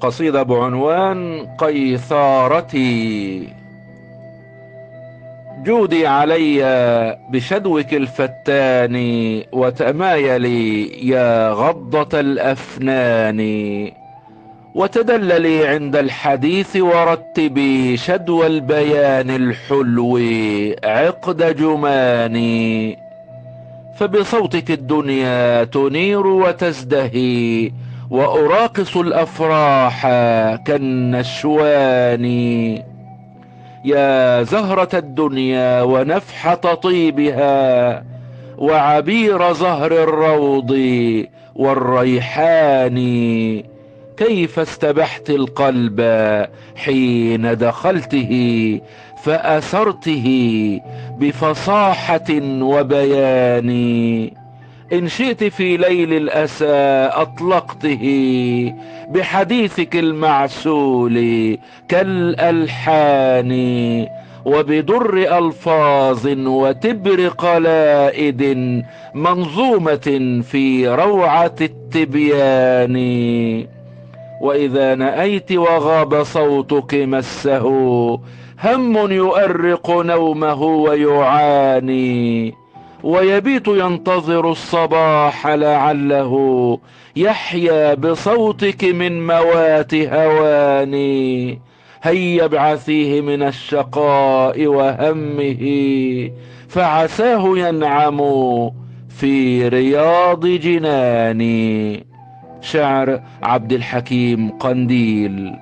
قصيدة بعنوان قيثارتي. جودي علي بشدوك الفتان، وتمايلي يا غضة الأفنان، وتدللي عند الحديث ورتبي شدوى البيان الحلو عقد جماني. فبصوتك الدنيا تنير وتزدهي، وأراقص الأفراح كالنشوان. يا زهرة الدنيا ونفحة طيبها، وعبير زهر الروض والريحان، كيف استبحت القلب حين دخلته، فأثرته بفصاحة وبيان. إن شئت في ليل الأسى أطلقته بحديثك المعسول كالألحان، وبدر ألفاظ وتبر قلائد منظومة في روعة التبيان. وإذا نأيت وغاب صوتك مسه هم يؤرق نومه ويعاني، ويبيت ينتظر الصباح لعله يحيا بصوتك من موات هواني. هيا ابعثيه من الشقاء وهمه، فعساه ينعم في رياض جناني. شعر عبد الحكيم قنديل.